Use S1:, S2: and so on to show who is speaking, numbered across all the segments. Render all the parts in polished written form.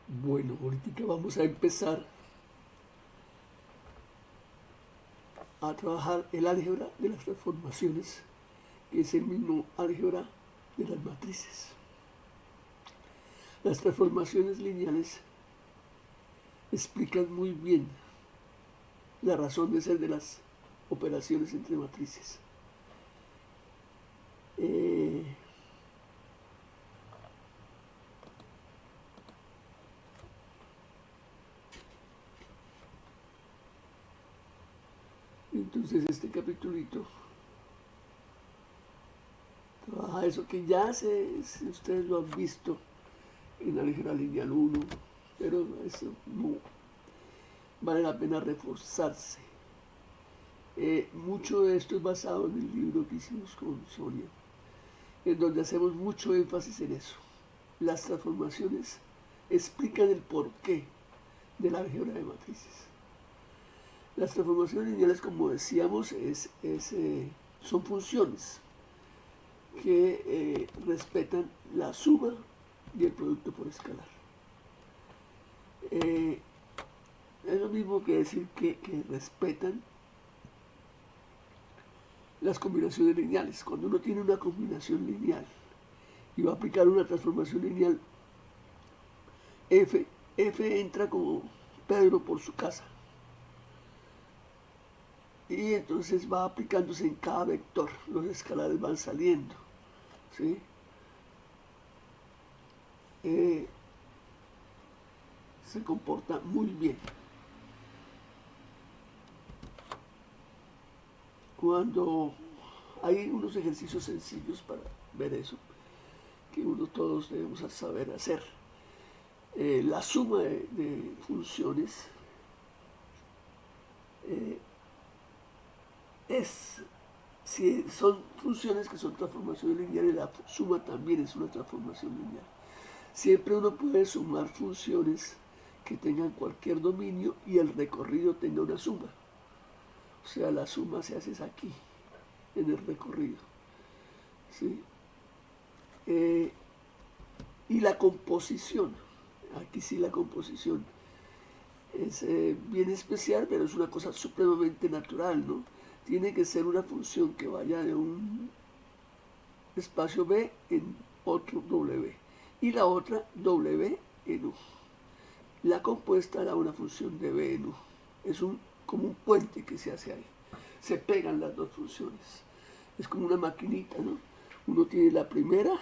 S1: Bueno, ahorita vamos a empezar a trabajar el álgebra de las transformaciones, que es el mismo álgebra de las matrices. Las transformaciones lineales explican muy bien la razón de ser de las operaciones entre matrices. Entonces este capitulito trabaja eso que ya si ustedes lo han visto en álgebra lineal 1, pero eso no vale la pena reforzarse. Mucho de esto es basado en el libro que hicimos con Sonia, en donde hacemos mucho énfasis en eso. Las transformaciones explican el porqué del álgebra de matrices. Las transformaciones lineales, como decíamos, son funciones que respetan la suma y el producto por escalar. Es lo mismo que decir que respetan las combinaciones lineales. Cuando uno tiene una combinación lineal y va a aplicar una transformación lineal, f entra como Pedro por su casa. Y entonces va aplicándose en cada vector, los escalares van saliendo, ¿sí? Se comporta muy bien. Cuando hay unos ejercicios sencillos para ver eso, que todos debemos saber hacer. La suma de funciones si son funciones que son transformaciones lineales, la suma también es una transformación lineal. Siempre uno puede sumar funciones que tengan cualquier dominio y el recorrido tenga una suma. O sea, la suma se hace aquí, en el recorrido. ¿Sí? Y la composición, aquí sí la composición es bien especial, pero es una cosa supremamente natural, ¿no? Tiene que ser una función que vaya de un espacio B en otro W y la otra W en U. La compuesta da una función de B en U. Es como un puente que se hace ahí. Se pegan las dos funciones. Es como una maquinita, ¿no? Uno tiene la primera.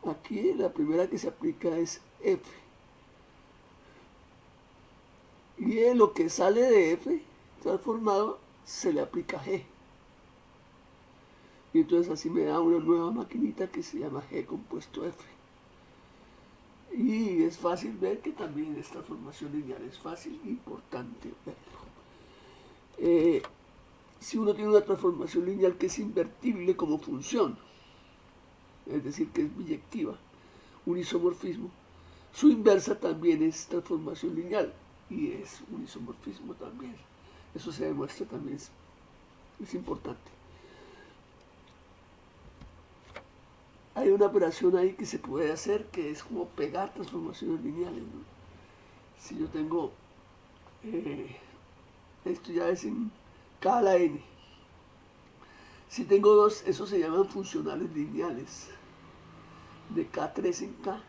S1: Aquí la primera que se aplica es F. Y lo que sale de F transformado se le aplica G. Y entonces así me da una nueva maquinita que se llama G compuesto F. Y es fácil ver que también esta transformación lineal es fácil e importante verlo. Si uno tiene una transformación lineal que es invertible como función, es decir, que es biyectiva, un isomorfismo, su inversa también es transformación lineal y es un isomorfismo también. Eso se demuestra también, es importante. Hay una operación ahí que se puede hacer que es como pegar transformaciones lineales, ¿no? Si yo tengo, esto ya es en K a la N. Si tengo dos, eso se llaman funcionales lineales. De K3 en K.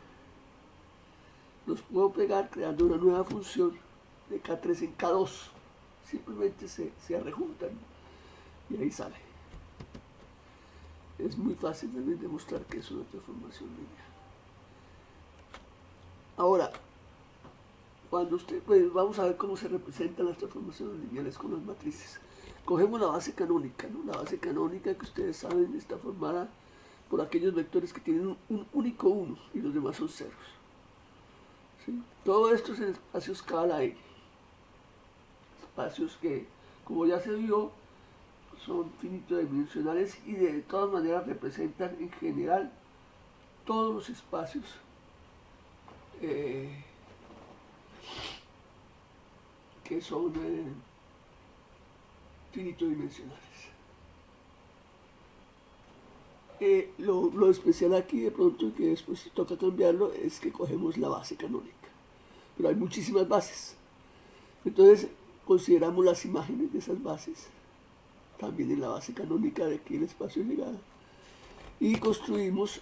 S1: Los puedo pegar creando una nueva función de K3 en K2. Simplemente se rejuntan y ahí sale. Es muy fácil también demostrar que es una transformación lineal. Ahora, pues vamos a ver cómo se representan las transformaciones lineales con las matrices. Cogemos la base canónica, ¿no? La base canónica que ustedes saben está formada por aquellos vectores que tienen un único 1 y los demás son ceros. ¿Sí? Todo esto es en espacios K a la N. Espacios que, como ya se vio, son finitodimensionales y de todas maneras representan en general todos los espacios que son finitodimensionales. Lo especial aquí de pronto, que después si toca cambiarlo, es que cogemos la base canónica. Pero hay muchísimas bases. Entonces consideramos las imágenes de esas bases, también en la base canónica de aquí el espacio de llegada. Y construimos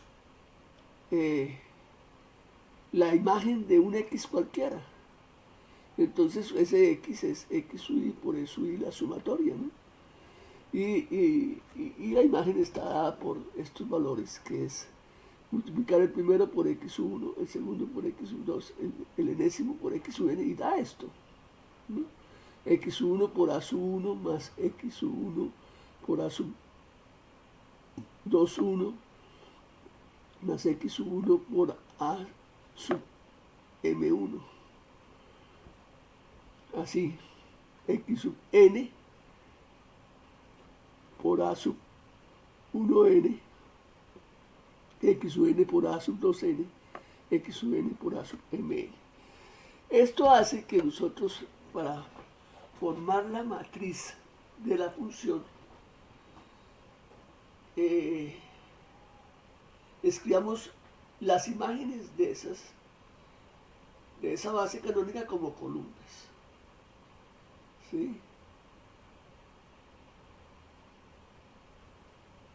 S1: la imagen de un X cualquiera. Entonces ese X es X sub I por E sub I la sumatoria, ¿no? Y la imagen está dada por estos valores, que es multiplicar el primero por X sub 1, el segundo por X sub 2, el enésimo por X sub n, y da esto, ¿no? X sub 1 por A sub 1 más X sub 1 por A sub 2 1 más X sub 1 por A sub M1. Así, X sub n por A sub 1n, X sub n por A sub 2n, X sub n por A sub mn. Esto hace que nosotros, para formar la matriz de la función, escribamos las imágenes de esa base canónica como columnas, ¿sí?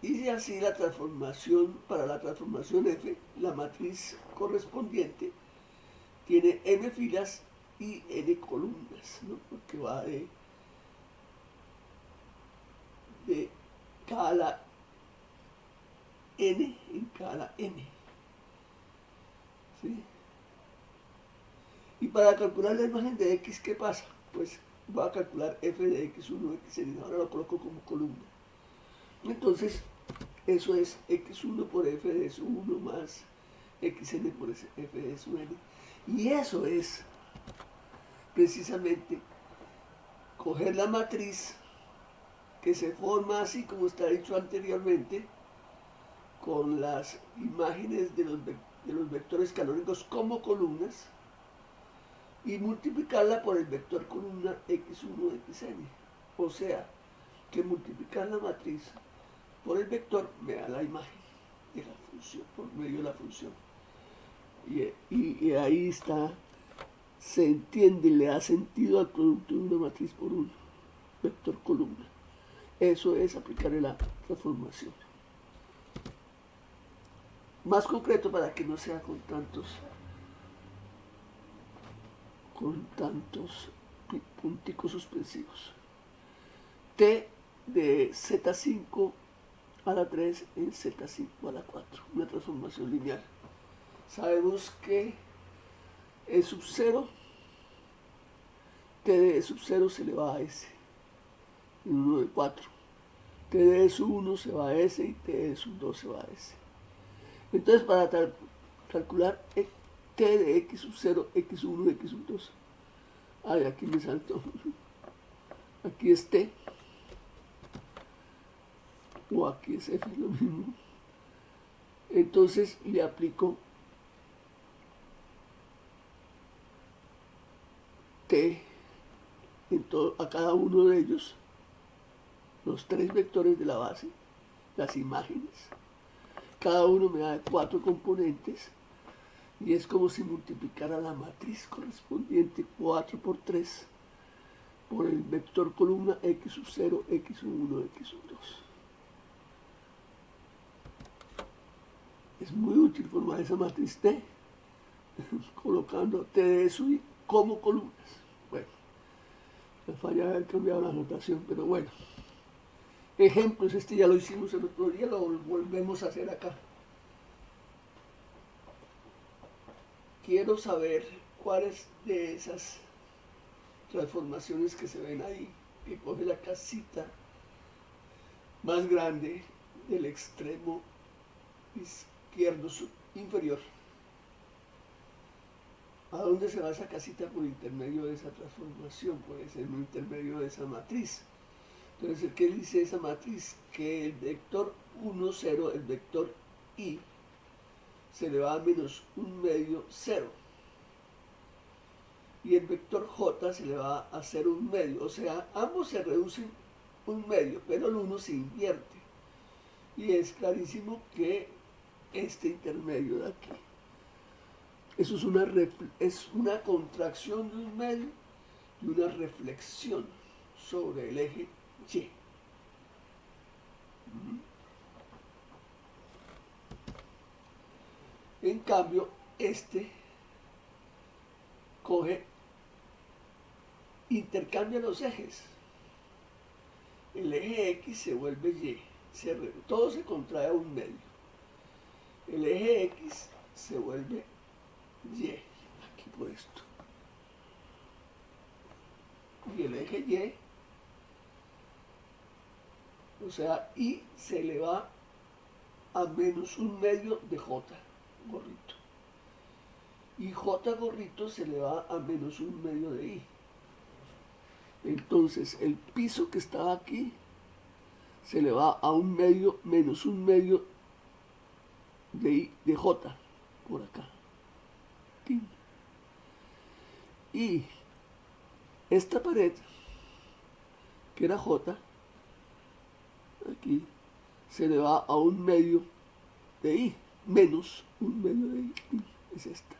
S1: Y así la transformación, para la transformación F, la matriz correspondiente tiene n filas y n columnas, ¿no? Porque va de K a la n en K a la n, ¿sí? Y para calcular la imagen de X, ¿qué pasa? Pues va a calcular F de X1, Xn, ahora lo coloco como columna. Entonces, eso es X1 por F de su 1 más Xn por F de su n. Y eso es precisamente coger la matriz que se forma así como está dicho anteriormente, con las imágenes de los vectores canónicos como columnas, y multiplicarla por el vector columna X1, Xn. O sea, que multiplicar la matriz por el vector me da la imagen de la función, por medio de la función. Y ahí está, se entiende, le da sentido al producto de una matriz por un vector columna. Eso es aplicar la transformación. Más concreto, para que no sea con tantos punticos suspensivos. T de Z5 a la 3 en Z5 a la 4, una transformación lineal. Sabemos que E sub 0, T de E sub 0 se le va a S, en 1 de 4. T de E sub 1 se va a S y T de E sub 2 se va a S. Entonces, para calcular T de X sub 0, X sub 1, X sub 2. Ay, aquí me saltó. Aquí es T. O aquí es F, es lo mismo. Entonces le aplico T a cada uno de ellos, los tres vectores de la base, las imágenes. Cada uno me da 4 componentes y es como si multiplicara la matriz correspondiente 4 por 3 por el vector columna X sub 0, X sub 1, X sub 2. Es muy útil formar esa matriz T colocando T de eso y como columnas. Bueno, me falla haber cambiado la notación, pero bueno. Ejemplos, este ya lo hicimos el otro día, lo volvemos a hacer acá. Quiero saber cuáles de esas transformaciones que se ven ahí, que coge la casita más grande del extremo izquierdo inferior. ¿A dónde se va esa casita? Por intermedio de esa transformación, puede ser por intermedio de esa matriz. Entonces, ¿qué dice esa matriz? Que el vector 1, 0, el vector i, se le va a menos 1 medio, 0. Y el vector j se le va a 0, 1 medio. O sea, ambos se reducen 1 medio, pero el 1 se invierte. Y es clarísimo que este intermedio de aquí, eso es una contracción de un medio y una reflexión sobre el eje Y. En cambio, este intercambia los ejes. El eje X se vuelve Y, todo se contrae a un medio. El eje X se vuelve Y, aquí por esto. Y el eje Y, o sea, Y se le va a menos un medio de J gorrito. Y J gorrito se le va a menos un medio de I. Entonces el piso que estaba aquí se le va a un medio menos un medio de J por acá. Y esta pared, que era J, aquí se le va a un medio de I, menos un medio de I, es esta.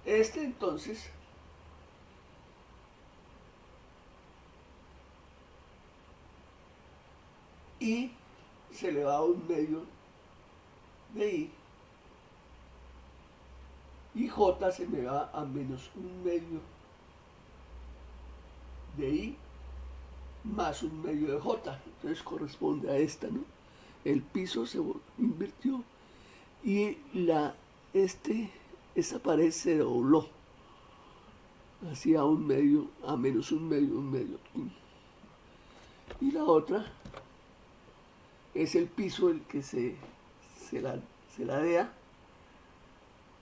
S1: Este entonces I se le va a un medio de I y J se me va a menos un medio de I más un medio de J. Entonces corresponde a esta, ¿no? El piso se invirtió y esa pared se dobló hacia un medio, a menos un medio. Y la otra es el piso el que se ladea,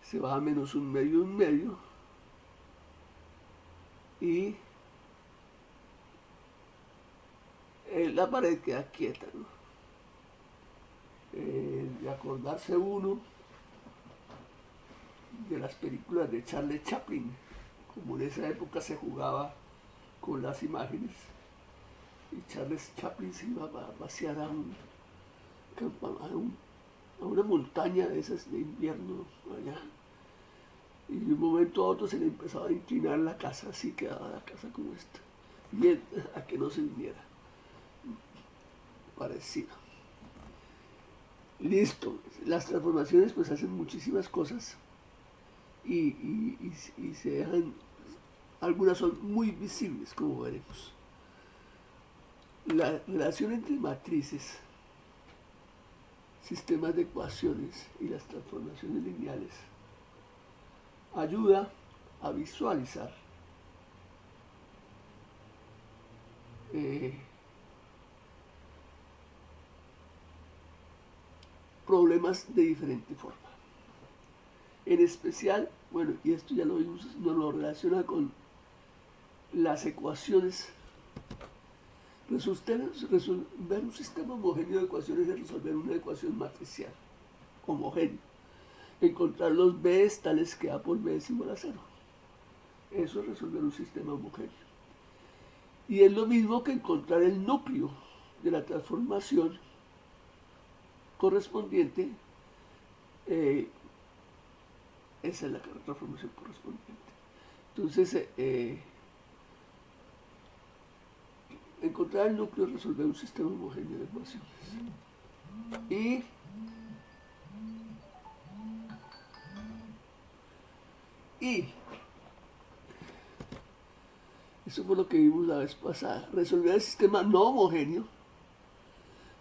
S1: se va a menos un medio, y la pared queda quieta, ¿no? De acordarse uno de las películas de Charlie Chaplin, como en esa época se jugaba con las imágenes, y Charles Chaplin se iba a pasear a una montaña de esas de invierno allá, y de un momento a otro se le empezaba a inclinar la casa, así quedaba la casa como esta, y él, a que no se viniera, parecido. Listo, las transformaciones pues hacen muchísimas cosas y se dejan, algunas son muy visibles, como veremos. La relación entre matrices, sistemas de ecuaciones y las transformaciones lineales ayuda a visualizar problemas de diferente forma. En especial, bueno, y esto ya lo vimos, nos lo relaciona con las ecuaciones. Resolver un sistema homogéneo de ecuaciones es resolver una ecuación matricial homogénea. Encontrar los b tales que a por b es igual a 0. Eso es resolver un sistema homogéneo. Y es lo mismo que encontrar el núcleo de la transformación correspondiente. Esa es la transformación correspondiente. Entonces, encontrar el núcleo es resolver un sistema homogéneo de ecuaciones. Y eso fue lo que vimos la vez pasada. Resolver el sistema no homogéneo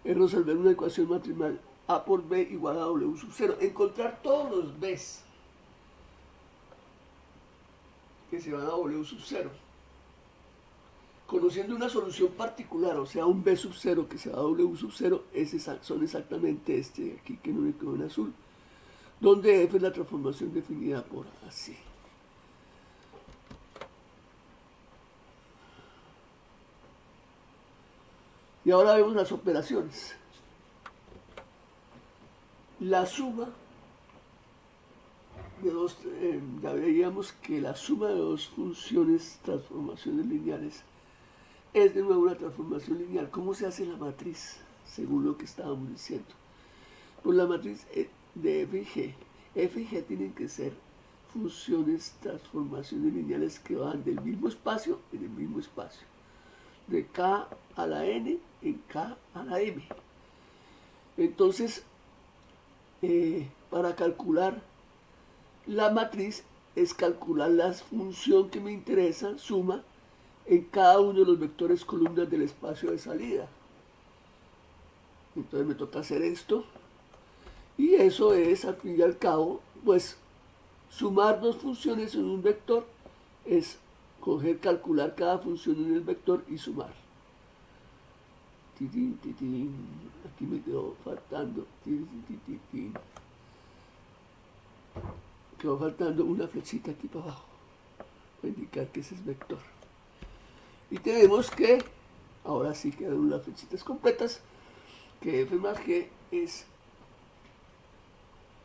S1: es resolver una ecuación matrimal a por b igual a w sub 0. Encontrar todos los b's que se van a w sub 0. Conociendo una solución particular, o sea, un b sub 0 que se va a w sub 0, son exactamente este de aquí, que no me quedó en azul, donde f es la transformación definida por así. Y ahora vemos las operaciones. La suma ya veíamos que la suma de dos funciones, transformaciones lineales, es de nuevo una transformación lineal. ¿Cómo se hace la matriz? Según lo que estábamos diciendo. Pues la matriz de f y g tienen que ser funciones, transformaciones lineales que van del mismo espacio en el mismo espacio. De k a la n en k a la m. Entonces, para calcular la matriz es calcular la función que me interesa, suma, en cada uno de los vectores columnas del espacio de salida. Entonces me toca hacer esto. Y eso es, al fin y al cabo, pues, sumar dos funciones en un vector es calcular cada función en el vector y sumar. Aquí me quedó faltando. Quedó faltando una flechita aquí para abajo para indicar que ese es vector. Y tenemos que, ahora sí quedan las flechitas completas, que f más g es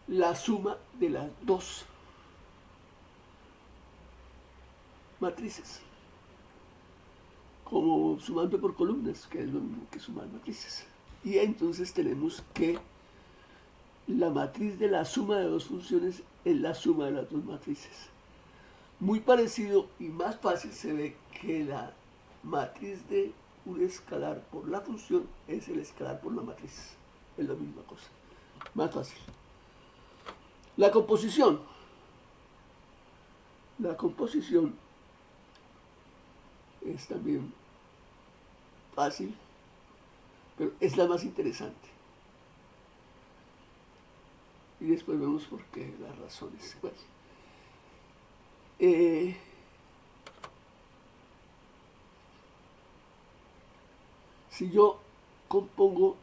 S1: la suma de las dos matrices, como sumando por columnas, que es lo mismo que sumar matrices. Y entonces tenemos que la matriz de la suma de dos funciones es la suma de las dos matrices. Muy parecido y más fácil se ve que la matriz de un escalar por la función es el escalar por la matriz. Es la misma cosa. Más fácil. La composición. La composición es también fácil, pero es la más interesante. Y después vemos por qué, las razones. Bueno, si yo compongo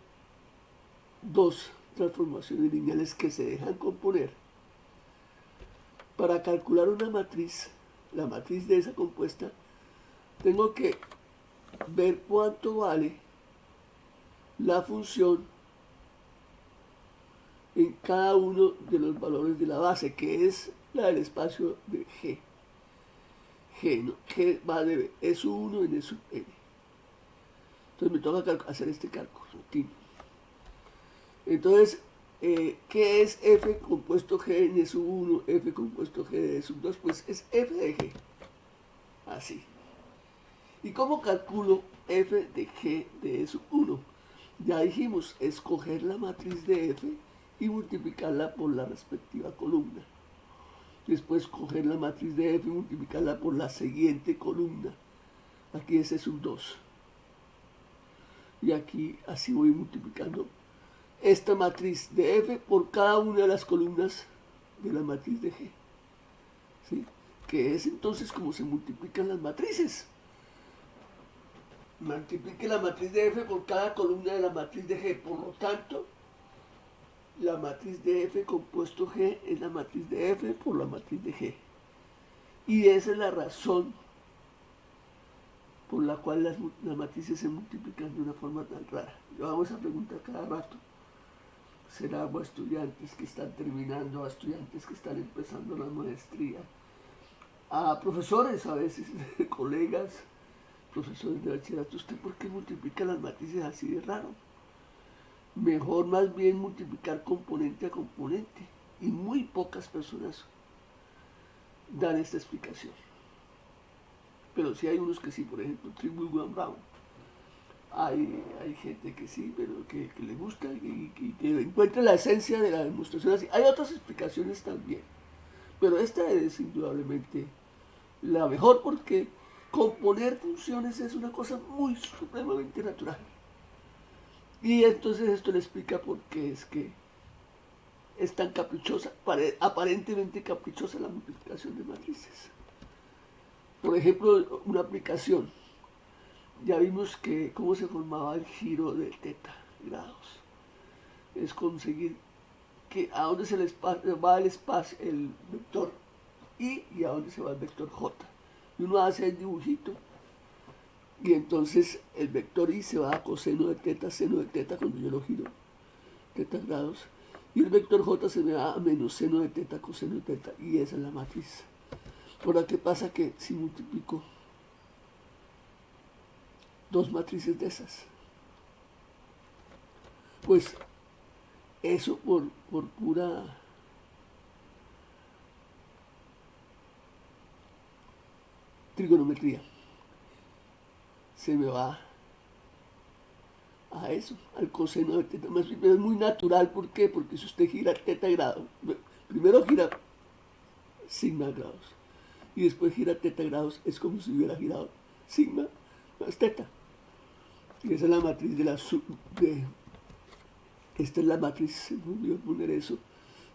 S1: dos transformaciones lineales que se dejan componer, para calcular una matriz, la matriz de esa compuesta, tengo que ver cuánto vale la función en cada uno de los valores de la base, que es la del espacio de G. G va de S1 en S1. Entonces me toca hacer este cálculo. Entonces, ¿qué es f compuesto g en S1, f compuesto g de S2? Pues es f de g. Así. ¿Y cómo calculo f de g de S1? Ya dijimos, escoger la matriz de f y multiplicarla por la respectiva columna. Después coger la matriz de f y multiplicarla por la siguiente columna. Aquí es S2. Y aquí así voy multiplicando esta matriz de f por cada una de las columnas de la matriz de g. ¿Sí? Que es entonces como se multiplican las matrices. Multiplique la matriz de f por cada columna de la matriz de g. Por lo tanto, la matriz de f compuesto g es la matriz de f por la matriz de g. Y esa es la razón por la cual las matrices se multiplican de una forma tan rara. Yo hago esa pregunta cada rato. Será a estudiantes que están terminando, a estudiantes que están empezando la maestría, a profesores a veces, colegas, profesores de bachillerato. ¿Usted por qué multiplica las matrices así de raro? Mejor más bien multiplicar componente a componente. Y muy pocas personas dan esta explicación. Pero sí hay unos que sí, por ejemplo, Trimble Brown. Hay gente que sí, pero que le gusta y que encuentra la esencia de la demostración así. Hay otras explicaciones también, pero esta es indudablemente la mejor porque componer funciones es una cosa muy supremamente natural. Y entonces esto le explica por qué es que es tan caprichosa, aparentemente caprichosa la multiplicación de matrices. Por ejemplo, una aplicación. Ya vimos que cómo se formaba el giro de teta grados. Es conseguir que a dónde se va el espacio, el vector y a dónde se va el vector j. Y uno hace el dibujito y entonces el vector y se va a coseno de teta, seno de teta cuando yo lo giro, teta grados. Y el vector J se me da a menos seno de teta coseno de teta, y esa es la matriz. Ahora, ¿qué pasa? Que si multiplico dos matrices de esas, pues eso por pura trigonometría se me va a eso, al coseno de teta. Más bien es muy natural. ¿Por qué? Porque si usted gira teta grados, primero gira sigma grados y después gira teta grados, es como si hubiera girado sigma más teta. Y esa es la matriz de la esta es la matriz, se me olvidó poner eso,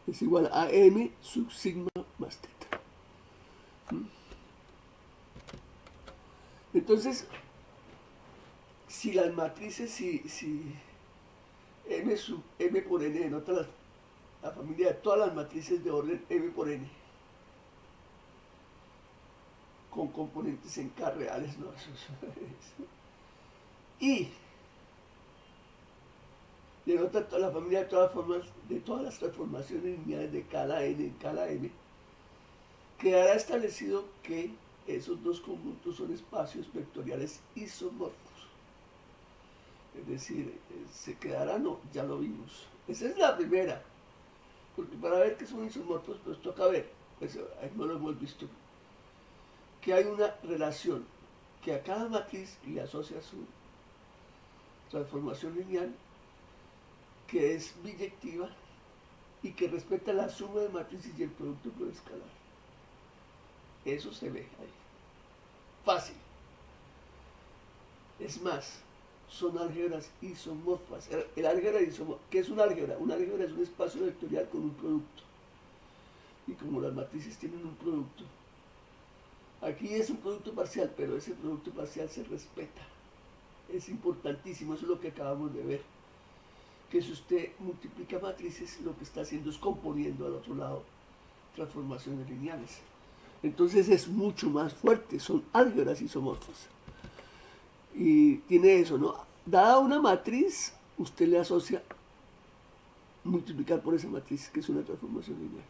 S1: es igual a m sub sigma más teta. Entonces, si las matrices, si m por n denota la familia de todas las matrices de orden m por n, con componentes en K reales, ¿no? Y denota toda la familia de todas las transformaciones lineales de cada n en cada m, quedará establecido que esos dos conjuntos son espacios vectoriales isomorfos. Es decir, se quedará, no, ya lo vimos. Esa es la primera. Porque para ver que son isomorfos, pues toca ver, pues no lo hemos visto, que hay una relación que a cada matriz le asocia su transformación lineal, que es biyectiva y que respeta la suma de matrices y el producto por escalar. Eso se ve ahí. Fácil. Es más, son álgebras isomorfas. El álgebra isomorfa, ¿qué es un álgebra? Un álgebra es un espacio vectorial con un producto. Y como las matrices tienen un producto, aquí es un producto parcial, pero ese producto parcial se respeta. Es importantísimo, eso es lo que acabamos de ver. Que si usted multiplica matrices, lo que está haciendo es componiendo al otro lado transformaciones lineales. Entonces es mucho más fuerte, son álgebras isomorfas. Y tiene eso, ¿no? Dada una matriz, usted le asocia multiplicar por esa matriz, que es una transformación lineal.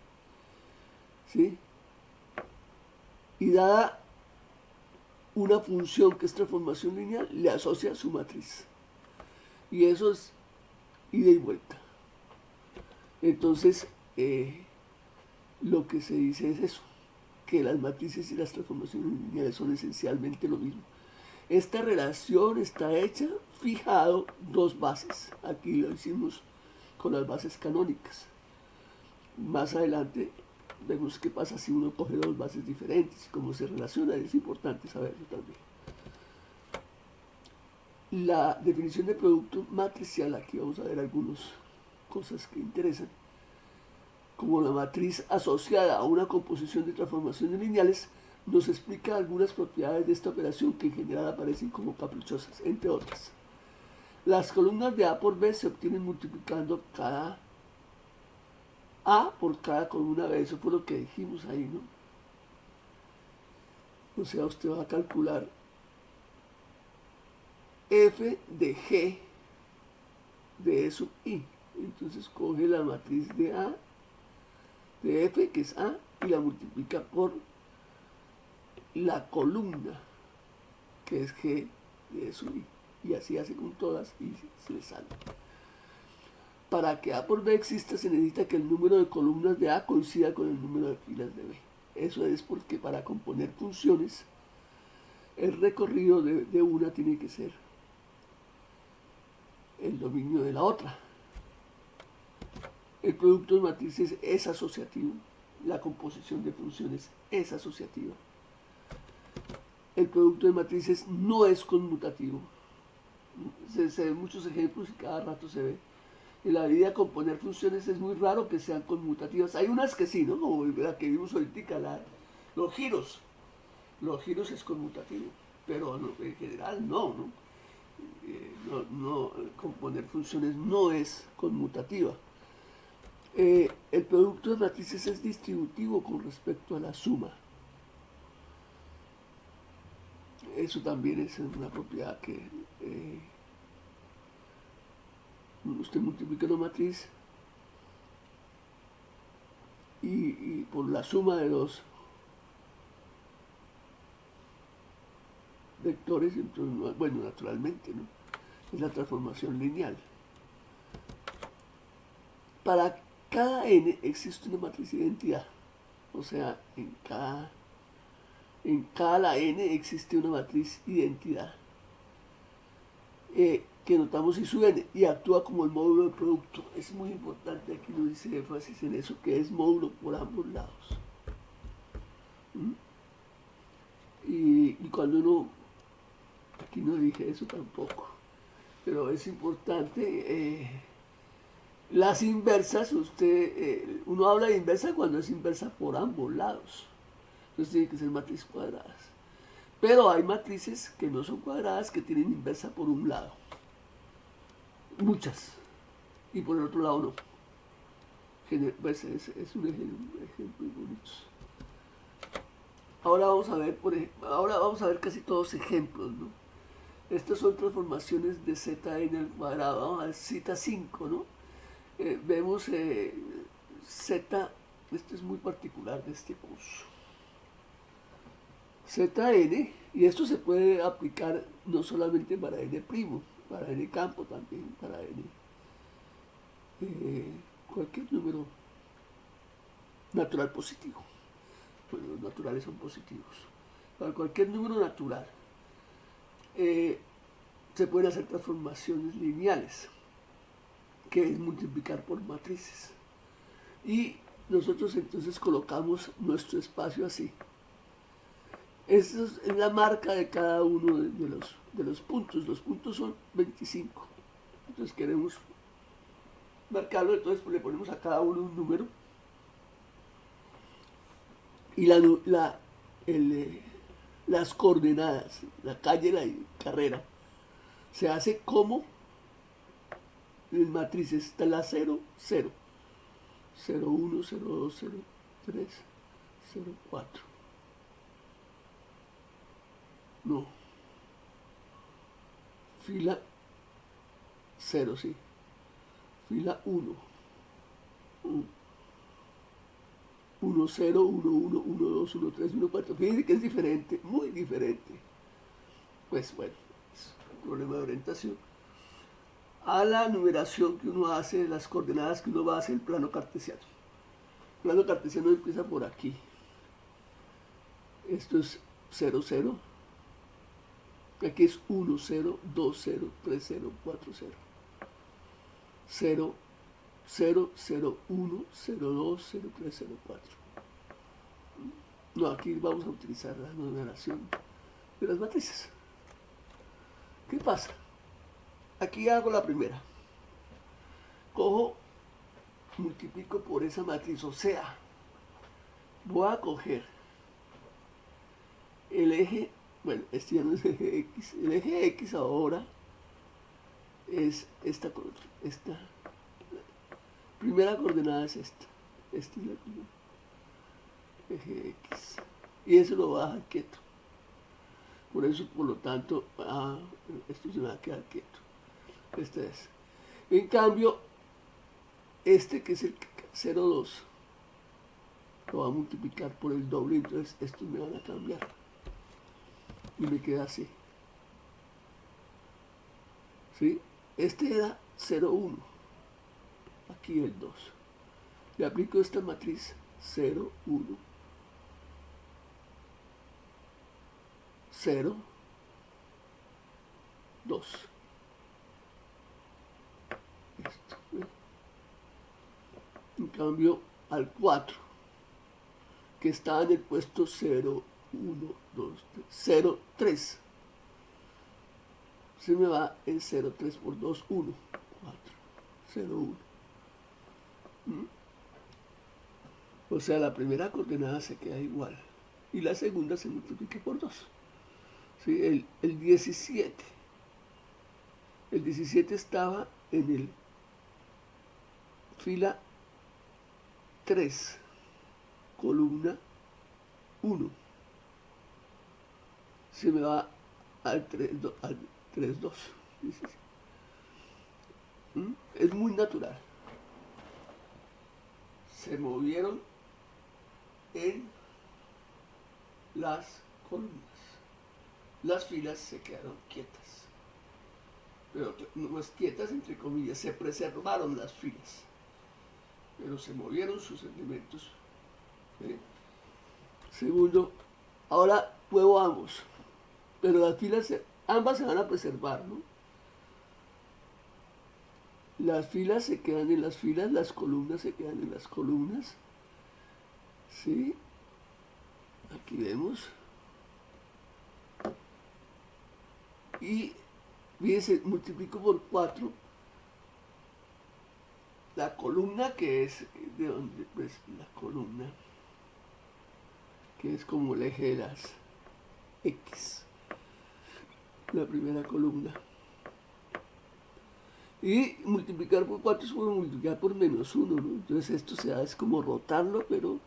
S1: ¿Sí? Y dada una función que es transformación lineal, le asocia su matriz. Y eso es ida y vuelta. Entonces, lo que se dice es eso, que las matrices y las transformaciones lineales son esencialmente lo mismo. Esta relación está hecha fijado dos bases. Aquí lo hicimos con las bases canónicas. Más adelante vemos qué pasa si uno coge dos bases diferentes y cómo se relaciona. Es importante saberlo también. La definición de producto matricial, aquí vamos a ver algunas cosas que interesan. Como la matriz asociada a una composición de transformaciones lineales, nos explica algunas propiedades de esta operación que en general aparecen como caprichosas, entre otras. Las columnas de A por B se obtienen multiplicando cada A por cada columna B, eso fue lo que dijimos ahí, ¿no? O sea, usted va a calcular f de g de E sub i. Entonces coge la matriz de A, de f, que es A, y la multiplica por la columna, que es g de E sub i. Y así hace con todas y se le sale. Para que A por B exista se necesita que el número de columnas de A coincida con el número de filas de B. Eso es porque para componer funciones el recorrido de una tiene que ser el dominio de la otra. El producto de matrices es asociativo. La composición de funciones es asociativa. El producto de matrices no es conmutativo. Se ven muchos ejemplos y cada rato se ve. En la vida componer funciones es muy raro que sean conmutativas. Hay unas que sí, ¿no? Como la que vimos ahorita, los giros. Los giros es conmutativo, pero no, en general no, ¿no? Componer funciones no es conmutativa. El producto de matrices es distributivo con respecto a la suma. Eso también es una propiedad que usted multiplica una matriz y por la suma de los vectores, entonces, bueno, naturalmente, ¿no? Es la transformación lineal. Para cada n existe una matriz de identidad, o sea, en cada la n existe una matriz identidad que notamos y su n y actúa como el módulo del producto. Es muy importante, aquí no dice énfasis en eso, que es módulo por ambos lados. ¿Mm? Y cuando uno, aquí no dije eso tampoco, pero es importante, las inversas, uno habla de inversa cuando es inversa por ambos lados, entonces tiene que ser matrices cuadradas. Pero hay matrices que no son cuadradas, que tienen inversa por un lado, muchas, y por el otro lado no. Pues es un ejemplo muy bonito. Ahora vamos a ver, ahora vamos a ver casi todos ejemplos, ¿no? Estas son transformaciones de zn al cuadrado. Vamos a ver cita 5, ¿no? Vemos z, esto es muy particular de este curso. Zn, y esto se puede aplicar no solamente para n', para n campo también, para n, cualquier número natural positivo. Bueno, los naturales son positivos. Para cualquier número natural se pueden hacer transformaciones lineales, que es multiplicar por matrices. Y nosotros entonces colocamos nuestro espacio así. Esa es la marca de cada uno de los puntos. Los puntos son 25. Entonces queremos marcarlo, entonces le ponemos a cada uno un número. Y las coordenadas, la calle, la carrera, se hace como en matrices. Está la 0, 0, 0, 1, 0, 2, 0, 3, 0, 4. No. Fila 0, sí. Fila 1. 1, 0, 1, 1, 1, 2, 1, 3, 1, 4. Fíjense que es diferente, muy diferente. Pues bueno, es un problema de orientación. A la numeración que uno hace, las coordenadas que uno va a hacer el plano cartesiano. El plano cartesiano empieza por aquí. Esto es 0, 0. Aquí es 1, 0, 2, 0, 3, 0, 4, 0. 0, 0, 0, 1, 0, 2, 0, 3, 0, 4. No, aquí vamos a utilizar la numeración de las matrices. ¿Qué pasa? Aquí hago la primera. Cojo, multiplico por esa matriz, o sea, voy a coger el eje, bueno, este ya no es eje X, el eje X ahora es esta primera coordenada es esta es la primera, eje X, y eso lo va a dejar quieto. Por eso, por lo tanto, esto se va a quedar quieto. Este es. En cambio, este que es el 0,2, lo va a multiplicar por el doble, entonces estos me van a cambiar. Y me queda así. ¿Sí? Este era 0,1. Aquí el 2. Le aplico esta matriz 0, 1, 0, 2. Esto, ¿eh? En cambio, al 4, que está en el puesto 0, 1, 2, 3, 0, 3. Se me va en 0, 3 por 2, 1, 4, 0, 1. O sea, la primera coordenada se queda igual y la segunda se multiplica por 2. ¿Sí? El 17. El 17 estaba en el fila 3, columna 1. Se me va al 3, 2. Es muy natural. Se movieron en las columnas. Las filas se quedaron quietas, pero no es quietas entre comillas, se preservaron las filas, pero se movieron sus elementos. ¿Sí? Segundo, ahora muevo ambos, pero las filas, ambas se van a preservar, ¿no? Las filas se quedan en las filas, las columnas se quedan en las columnas. ¿Sí? Aquí vemos. Y fíjense, multiplico por 4 la columna que es, ¿de dónde? Pues la columna que es como el eje de las X, la primera columna. Y multiplicar por 4 es como multiplicar por menos 1, ¿no? Entonces esto se da, es como rotarlo, pero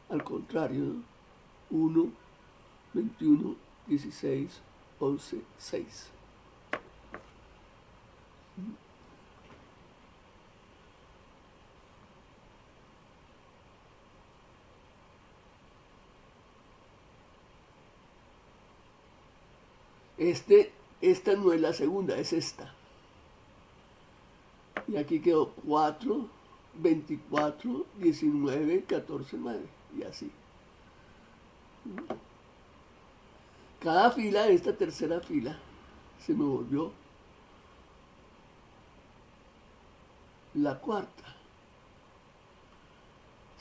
S1: al contrario, ¿no? 1, 21, 16, 11, 6. Esta no es la segunda, es esta. Y aquí quedó 4, 24, 19, 14, 9. Y así. Cada fila, esta tercera fila, se me volvió la cuarta.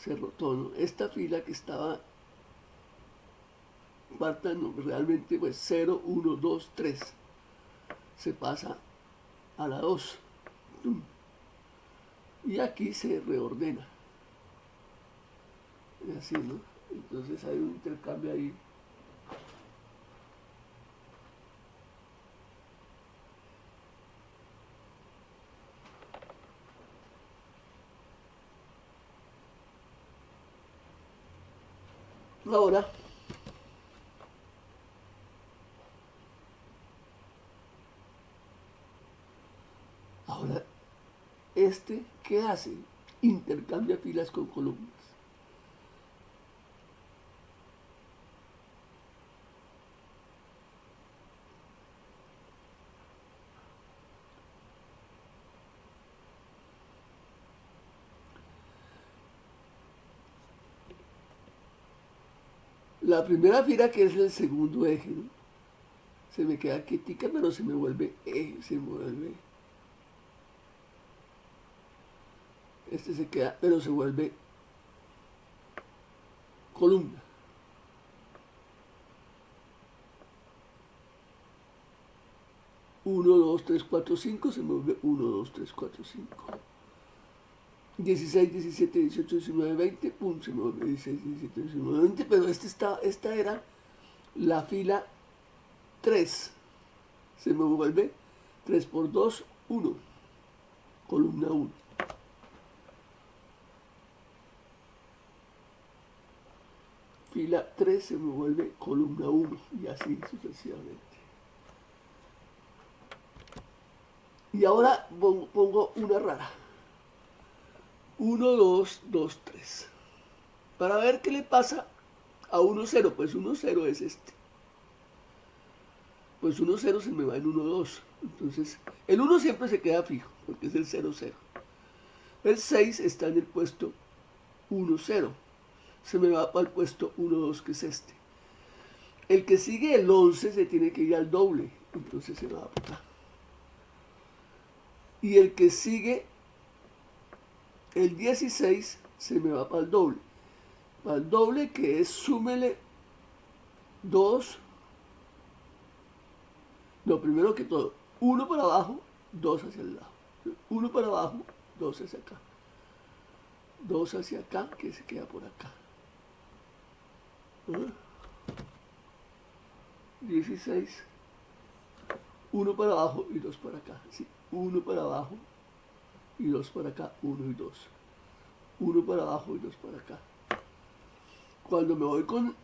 S1: Se rotó, ¿no? Esta fila que estaba cuarta, no, realmente pues 0, 1, 2, 3. Se pasa a la 2. Y aquí se reordena. Y así, ¿no? Entonces hay un intercambio ahí. Ahora, ¿qué hace? Intercambia filas con columnas. La primera fila, que es el segundo eje, ¿no? Se me queda quietica, pero se me vuelve eje, se vuelve. Este se queda, pero se vuelve columna. Uno, 2, 3, 4, 5, se me vuelve 1, 2, 3, 4, 5. 16, 17, 18, 19, 20, pum, se me vuelve 16, 17, 19, 20, pero esta era la fila 3. Se me vuelve 3 por 2, 1. Columna 1. Fila 3 se me vuelve columna 1 y así sucesivamente. Y ahora pongo una rara. 1, 2, 2, 3. Para ver qué le pasa a 1, 0. Pues 1, 0 es este. Pues 1, 0 se me va en 1, 2. Entonces, el 1 siempre se queda fijo, porque es el 0, 0. El 6 está en el puesto 1, 0. Se me va para el puesto 1, 2, que es este. El que sigue, el 11, se tiene que ir al doble. Entonces se va para acá. Y el que sigue, el 16, se me va para el doble. Para el doble, que es súmele 2. No, primero que todo, 1 para abajo, 2 hacia el lado. 1 para abajo, 2 hacia acá. 2 hacia acá, que se queda por acá. 16. 1 para abajo y 2 para acá. Sí, 1 para abajo y 2 para acá, 1 y 2. 1 para abajo y 2 para acá. Cuando me voy con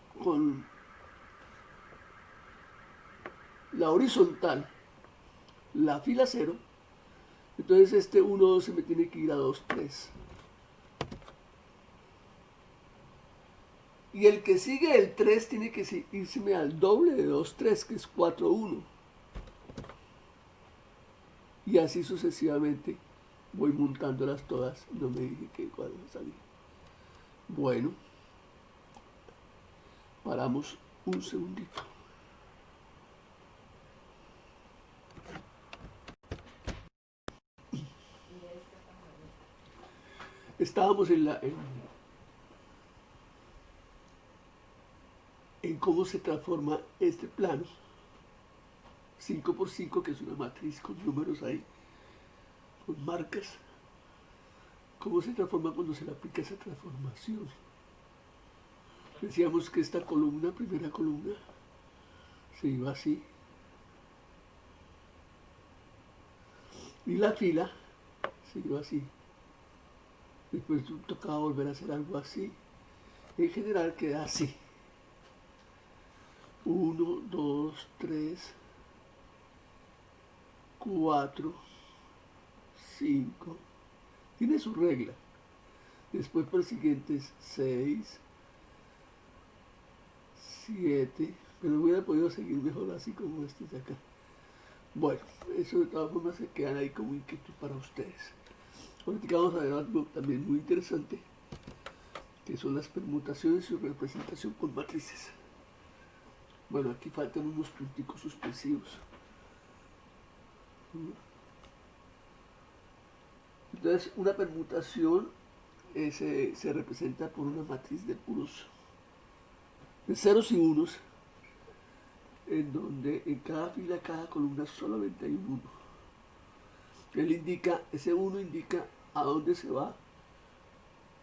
S1: la horizontal, la fila 0, entonces este 1, 2 se me tiene que ir a 2, 3. Y el que sigue el 3 tiene que irse al doble de 2, 3, que es 4, 1. Y así sucesivamente voy montándolas todas. No me dije que cuál va a salir. Bueno, paramos un segundito. Estábamos en cómo se transforma este plano 5x5, que es una matriz con números ahí, con marcas. ¿Cómo se transforma cuando se le aplica esa transformación? Decíamos que esta columna, primera columna, se iba así. Y la fila se iba así. Después tocaba volver a hacer algo así. En general queda así. 1, 2, 3, 4, 5. Tiene su regla. Después por el siguiente es 6, 7. Pero hubiera podido seguir mejor así como este de acá. Bueno, eso de todas formas se quedan ahí como inquietud para ustedes. Ahorita vamos a ver algo también muy interesante, que son las permutaciones y su representación con matrices. Bueno, aquí faltan unos punticos suspensivos. Entonces, una permutación se representa por una matriz de puros, de ceros y unos, en donde en cada fila, cada columna solamente hay un 1. Ese 1 indica a dónde se va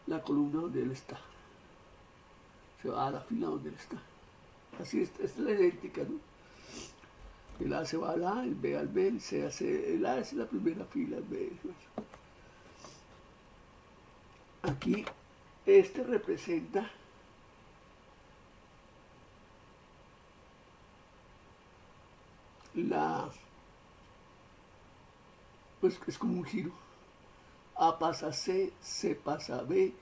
S1: la columna donde él está. Se va a la fila donde él está. Así es, esta es la idéntica, ¿no? El A se va al A, el B al B, el C hace, el A es la primera fila, el B. Aquí, este representa pues es como un giro. A pasa a C, C pasa a B,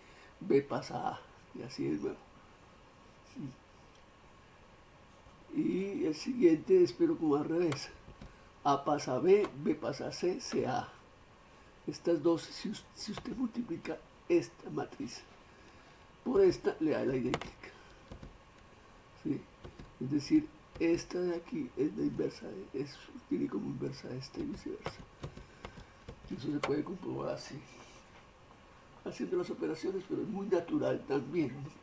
S1: B pasa a A, y así es, bueno. Y el siguiente es pero como al revés. A pasa a B, B pasa a C, C a A. Estas dos, si usted multiplica esta matriz por esta, le da la idéntica. ¿Sí? Es decir, esta de aquí es la inversa, tiene como inversa esta y viceversa. Eso se puede comprobar así, haciendo las operaciones, pero es muy natural también, ¿no?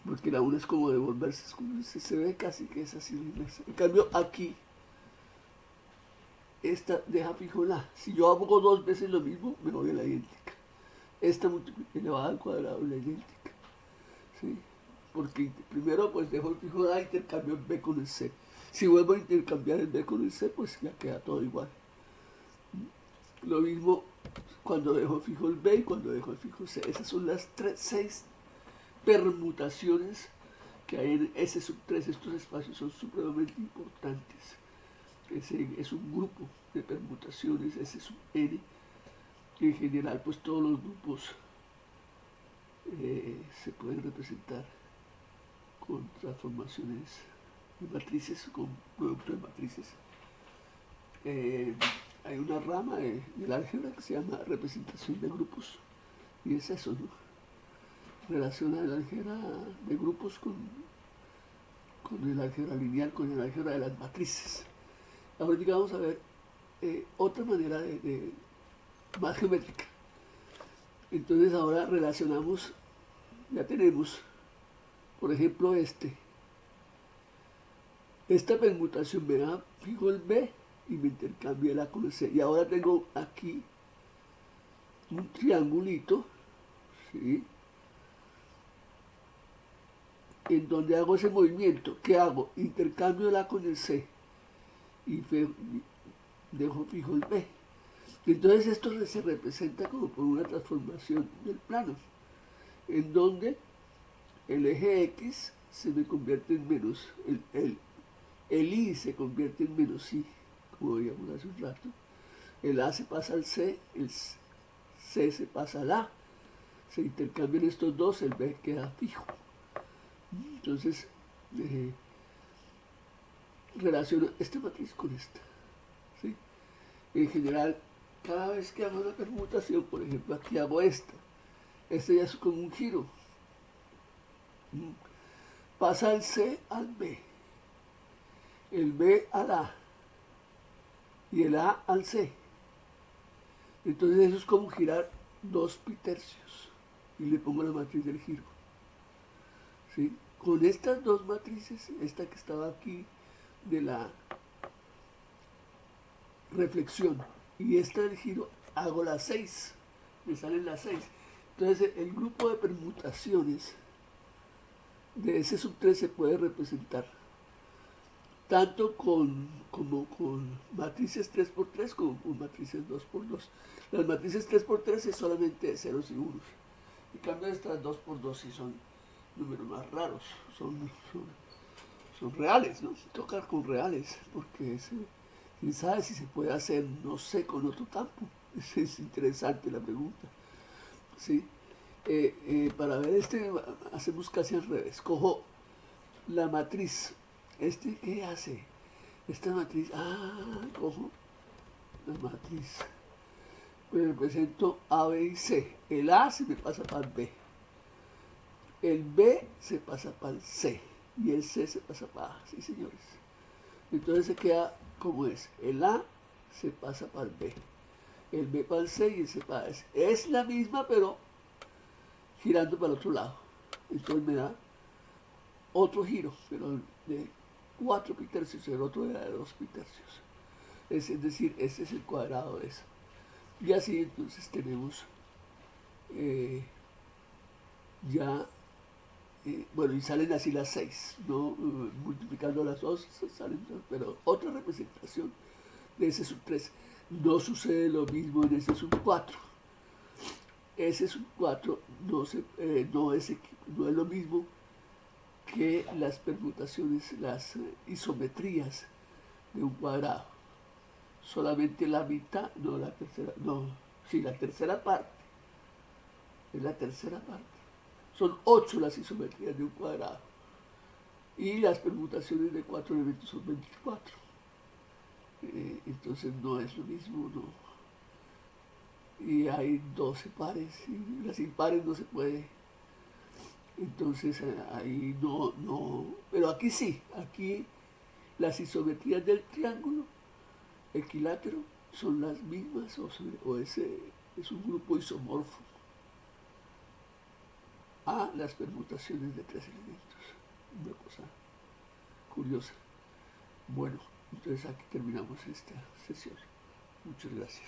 S1: Porque la una es como devolverse, se ve casi que es así la inversa. En cambio, aquí, esta deja fijo la. Si yo hago 2 veces lo mismo, me voy a la idéntica. Esta elevada al cuadrado es la idéntica. ¿Sí? Porque primero pues dejo fijo la, intercambio el B con el C. Si vuelvo a intercambiar el B con el C, pues ya queda todo igual. Lo mismo cuando dejo fijo el B y cuando dejo fijo el C. Esas son las 6 permutaciones que hay en S sub 3. Estos espacios son supremamente importantes. Es un grupo de permutaciones, S sub n. En general, pues todos los grupos se pueden representar con transformaciones de matrices, con producto de matrices. Hay una rama del álgebra que se llama representación de grupos, y es eso, ¿no? Relaciona el álgebra de grupos con el álgebra lineal, con el álgebra de las matrices. Ahora vamos a ver otra manera más geométrica. Entonces ahora relacionamos, ya tenemos, por ejemplo, esta permutación me da fijo el B y me intercambia el A con el C. Y ahora tengo aquí un triangulito, ¿sí? En donde hago ese movimiento. ¿Qué hago? Intercambio el A con el C y dejo fijo el B. Entonces esto se representa como por una transformación del plano, en donde el eje X se me convierte en menos, el Y se convierte en menos Y, como veíamos hace un rato. El A se pasa al C, el C se pasa al A, se intercambian estos dos, el B queda fijo. Entonces, relaciono esta matriz con esta. ¿Sí? En general, cada vez que hago una permutación, por ejemplo, aquí hago esta. Esta ya es como un giro. Pasa el C al B, el B al A y el A al C. Entonces eso es como girar 2 pitercios. Y le pongo la matriz del giro. ¿Sí? Con estas dos matrices, esta que estaba aquí de la reflexión y esta del giro, hago las 6. Me salen las 6. Entonces el grupo de permutaciones de ese sub 3 se puede representar tanto como con matrices 3x3 como con matrices 2x2. Las matrices 3x3 es solamente ceros y unos. En cambio estas 2x2 sí son números más raros, son reales, ¿no? Tocar con reales, porque quién sabe si se puede hacer, no sé, con otro campo. Es interesante la pregunta. ¿Sí? Para ver hacemos casi al revés. Cojo la matriz. ¿Qué hace? Esta matriz, cojo la matriz. Pues represento A, B y C. El A se me pasa para el B. El B se pasa para el C. Y el C se pasa para A. Sí, señores. Entonces se queda como es. El A se pasa para el B. El B para el C y el C para el S. Es la misma, pero girando para el otro lado. Entonces me da otro giro, pero de 4 pitercios, el otro era de 2 pitercios. Es decir, este es el cuadrado de eso. Y así entonces tenemos bueno, y salen así las 6, ¿no? Multiplicando las 2 salen, pero otra representación de ese sub 3. No sucede lo mismo en ese sub 4. Ese sub 4 no es lo mismo que las permutaciones, las isometrías de un cuadrado. Solamente la mitad, no la tercera, no, sí, la tercera parte. Es la tercera parte. Son 8 las isometrías de un cuadrado. Y las permutaciones de 4 elementos son 24. Entonces no es lo mismo, no. Y hay 12 pares, y las impares no se puede. Entonces ahí no. Pero aquí sí, aquí las isometrías del triángulo equilátero son las mismas, o es un grupo isomorfo a las permutaciones de 3 elementos. Una cosa curiosa. Bueno, entonces aquí terminamos esta sesión. Muchas gracias.